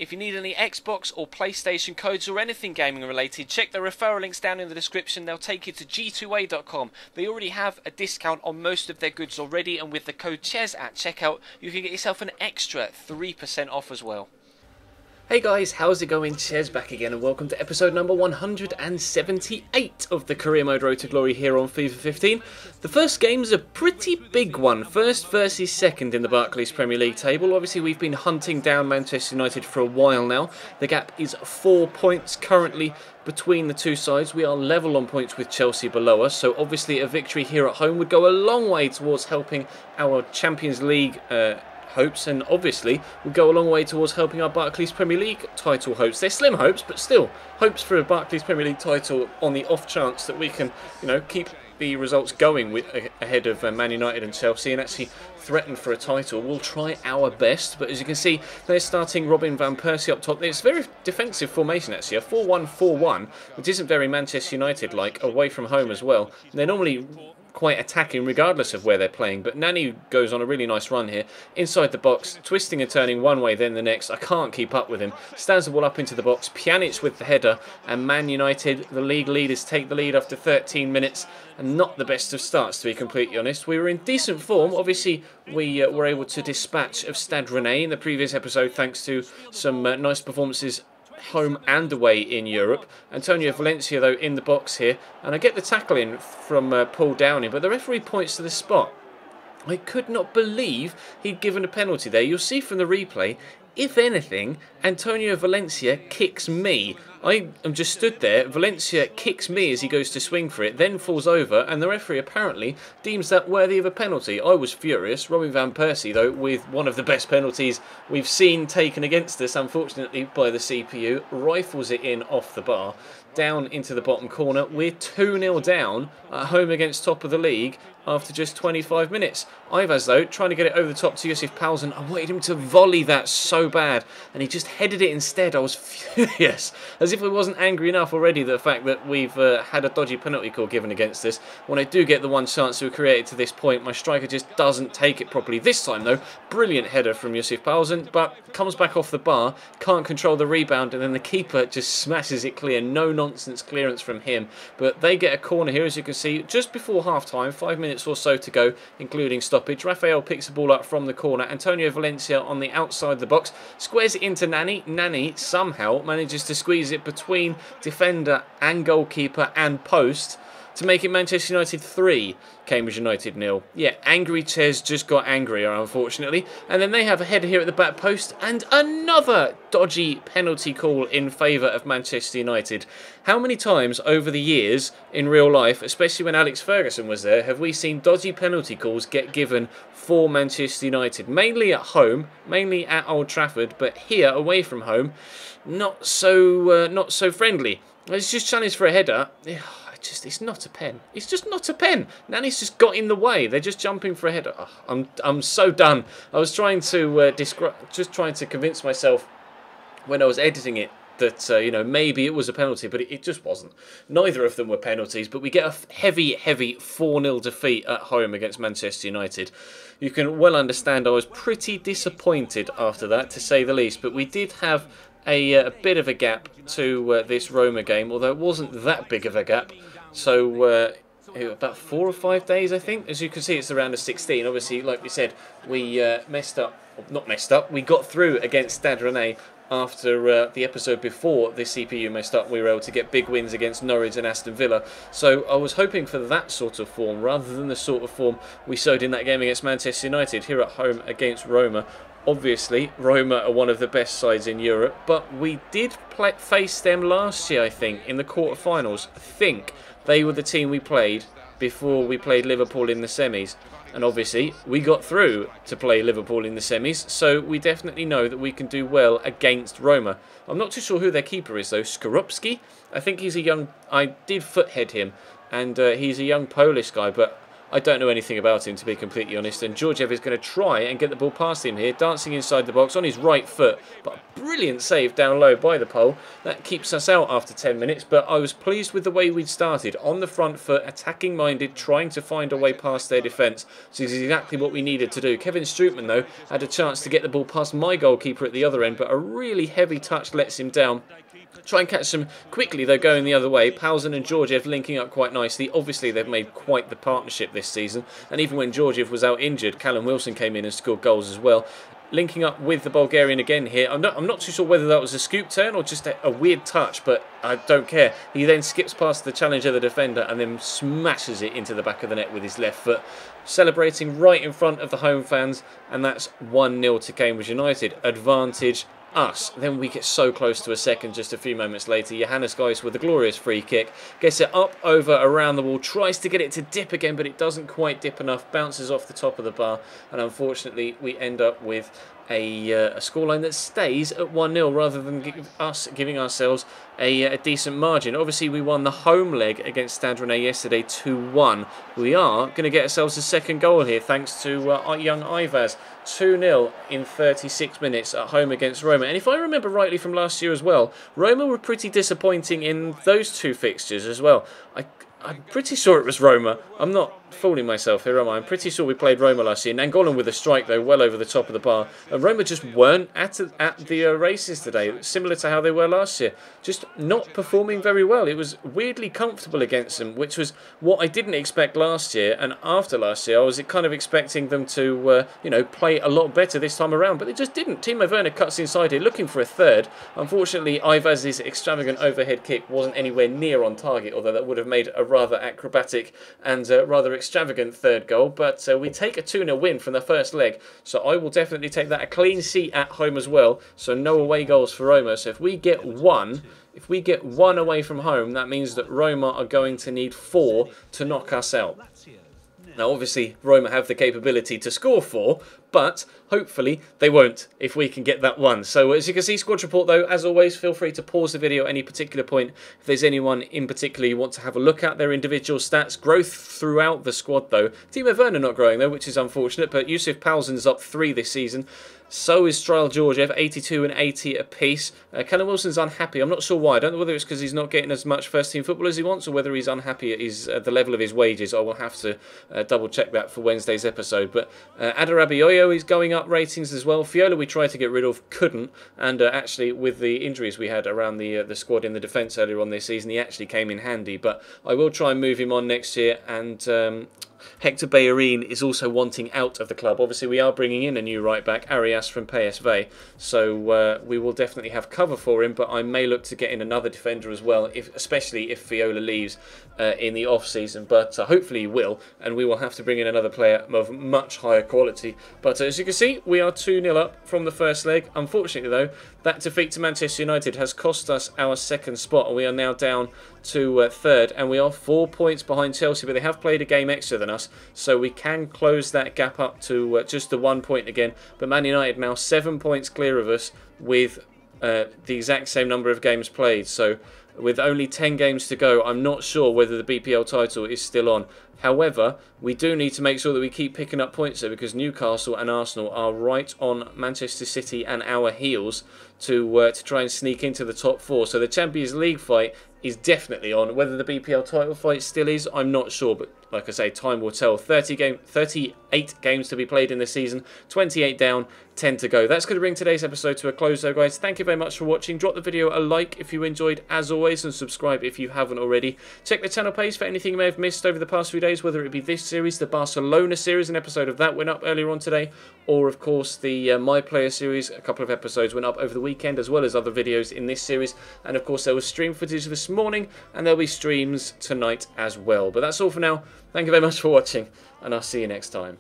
If you need any Xbox or PlayStation codes or anything gaming related, check the referral links down in the description. They'll take you to g2a.com. They already have a discount on most of their goods already, and with the code CHES at checkout, you can get yourself an extra 3% off as well. Hey guys, how's it going? Chez back again and welcome to episode number 178 of the Career Mode Road to Glory here on FIFA 15. The first game's a pretty big one, first versus second in the Barclays Premier League table. Obviously we've been hunting down Manchester United for a while now. The gap is 4 points currently between the two sides. We are level on points with Chelsea below us, so obviously a victory here at home would go a long way towards helping our Champions League hopes, and obviously will go a long way towards helping our Barclays Premier League title hopes. They're slim hopes, but still hopes for a Barclays Premier League title on the off chance that we can, keep the results going ahead of Man United and Chelsea and actually threaten for a title. We'll try our best, but as you can see, they're starting Robin van Persie up top. It's a very defensive formation actually, a 4-1-4-1, which isn't very Manchester United like, away from home as well. They're normally quite attacking regardless of where they're playing, but Nani goes on a really nice run here inside the box, twisting and turning one way then the next. I can't keep up with him. Stands the ball up into the box, Pjanic with the header, and Man United, the league leaders, take the lead after 13 minutes, and not the best of starts to be completely honest. We were in decent form. Obviously we were able to dispatch of Stade Rennais in the previous episode thanks to some nice performances home and away in Europe. Antonio Valencia though in the box here, and I get the tackle in from Paul Downing, but the referee points to the spot. I could not believe he'd given a penalty there. You'll see from the replay, if anything, Antonio Valencia kicks me. I am just stood there, Valencia kicks me as he goes to swing for it, then falls over, and the referee apparently deems that worthy of a penalty. I was furious. Robin van Persie, though, with one of the best penalties we've seen taken against us, unfortunately, by the CPU, rifles it in off the bar, down into the bottom corner. We're 2-0 down at home against top of the league after just 25 minutes. Ivaz, though, trying to get it over the top to Josef Paulsen. I wanted him to volley that so bad, and he just headed it instead. I was furious, as if I wasn't angry enough already at the fact that we've had a dodgy penalty call given against us. When I do get the one chance we created to this point, my striker just doesn't take it properly. This time, though, brilliant header from Josef Paulsen, but comes back off the bar, can't control the rebound, and then the keeper just smashes it clear. No nonsense clearance from him. But they get a corner here, as you can see, just before half-time, 5 minutes or so to go, including stoppage. Rafael picks the ball up from the corner. Antonio Valencia on the outside of the box, squares it into Nani. Nani somehow manages to squeeze it between defender and goalkeeper and post to make it Manchester United 3, Cambridge United 0. Yeah, angry Chez just got angrier, unfortunately. And then they have a header here at the back post, and another dodgy penalty call in favour of Manchester United. How many times over the years in real life, especially when Alex Ferguson was there, have we seen dodgy penalty calls get given for Manchester United? Mainly at home, mainly at Old Trafford, but here, away from home, not so friendly. It's just challenged for a header. It's not a pen. It's just not a pen. Nani's just got in the way. They're just jumping for a header. Oh, I'm so done. I was trying to just trying to convince myself when I was editing it that maybe it was a penalty, but it just wasn't. Neither of them were penalties, but we get a heavy 4-0 defeat at home against Manchester United. You can well understand I was pretty disappointed after that, to say the least, but we did have a bit of a gap to this Roma game, although it wasn't that big of a gap. So about 4 or 5 days, I think. As you can see, it's the round of 16. Obviously, like we said, we we got through against Stade Rennais after the episode before the CPU messed up. We were able to get big wins against Norwich and Aston Villa. So I was hoping for that sort of form, rather than the sort of form we showed in that game against Manchester United here at home against Roma. Obviously, Roma are one of the best sides in Europe, but we did face them last year, I think, in the quarterfinals. I think they were the team we played before we played Liverpool in the semis. And obviously, we got through to play Liverpool in the semis, so we definitely know that we can do well against Roma. I'm not too sure who their keeper is, though. Skorupski? I think he's a young... I did foothead him, and he's a young Polish guy, but I don't know anything about him, to be completely honest, and Georgiev is going to try and get the ball past him here, dancing inside the box on his right foot, but a brilliant save down low by the pole. That keeps us out after 10 minutes, but I was pleased with the way we'd started, on the front foot, attacking minded, trying to find a way past their defence. This is exactly what we needed to do. Kevin Strootman, though, had a chance to get the ball past my goalkeeper at the other end, but a really heavy touch lets him down. Try and catch them quickly, though, going the other way. Palzen and Georgiev linking up quite nicely. Obviously, they've made quite the partnership this season. And even when Georgiev was out injured, Callum Wilson came in and scored goals as well. Linking up with the Bulgarian again here. I'm not too sure whether that was a scoop turn or just a weird touch, but I don't care. He then skips past the challenger, the defender, and then smashes it into the back of the net with his left foot. Celebrating right in front of the home fans, and that's 1-0 to Cambridge United. Advantage us. Then we get so close to a second just a few moments later. Johannes Geis with a glorious free kick, gets it up, over, around the wall, tries to get it to dip again, but it doesn't quite dip enough, bounces off the top of the bar, and unfortunately we end up with a scoreline that stays at 1-0 rather than giving ourselves a decent margin. Obviously, we won the home leg against Stade Rennais yesterday 2-1. We are going to get ourselves a second goal here thanks to young Ivaz. 2-0 in 36 minutes at home against Roma. And if I remember rightly from last year as well, Roma were pretty disappointing in those two fixtures as well. I'm pretty sure it was Roma. I'm not fooling myself here, am I? I'm pretty sure we played Roma last year. Nangolan with a strike, though, well over the top of the bar. And Roma just weren't at the races today, similar to how they were last year. Just not performing very well. It was weirdly comfortable against them, which was what I didn't expect last year. And after last year, I was kind of expecting them to, play a lot better this time around. But they just didn't. Timo Werner cuts inside here, looking for a third. Unfortunately, Ivaz's extravagant overhead kick wasn't anywhere near on target, although that would have made a rather acrobatic and rather extravagant third goal. But we take a 2-0 win from the first leg, so I will definitely take that. A clean sheet at home as well, so no away goals for Roma. So if we get one away from home, that means that Roma are going to need 4 to knock us out. Now, obviously, Roma have the capability to score 4, but hopefully they won't if we can get that one. So as you can see, squad report though, as always, feel free to pause the video at any particular point. If there's anyone in particular you want to have a look at their individual stats, growth throughout the squad though. Timo Werner not growing though, which is unfortunate, but Yusuf Palzen's up 3 this season. So is Strail Georgiev, 82 and 80 apiece. Callum Wilson's unhappy. I'm not sure why. I don't know whether it's because he's not getting as much first-team football as he wants, or whether he's unhappy at the level of his wages. I will have to double-check that for Wednesday's episode. But Adarabioyo is going up ratings as well. Fiola we tried to get rid of, couldn't. And actually, with the injuries we had around the squad in the defence earlier on this season, he actually came in handy. But I will try and move him on next year. And Hector Bellerin is also wanting out of the club. Obviously, we are bringing in a new right-back, Arias from PSV, so we will definitely have cover for him, but I may look to get in another defender as well, especially if Fiola leaves in the off-season, but hopefully he will, and we will have to bring in another player of much higher quality. But as you can see, we are 2-0 up from the first leg. Unfortunately, though, that defeat to Manchester United has cost us our second spot, and we are now down to third, and we are 4 points behind Chelsea, but they have played a game extra than us, so we can close that gap up to just the 1 point again. But Man United now 7 points clear of us with the exact same number of games played. So with only 10 games to go, I'm not sure whether the BPL title is still on. However, we do need to make sure that we keep picking up points there, because Newcastle and Arsenal are right on Manchester City and our heels to try and sneak into the top 4. So the Champions League fight is definitely on. Whether the BPL title fight still is, I'm not sure, but like I say, time will tell. 38 games to be played in the season, 28 down, 10 to go. That's going to bring today's episode to a close though, guys. Thank you very much for watching. Drop the video a like if you enjoyed, as always, and subscribe if you haven't already. Check the channel page for anything you may have missed over the past few days, whether it be this series, the Barcelona series, an episode of that went up earlier on today, or of course the My Player series. A couple of episodes went up over the weekend, as well as other videos in this series. And of course there was stream footage this morning, and there'll be streams tonight as well. But that's all for now. Thank you very much for watching, and I'll see you next time.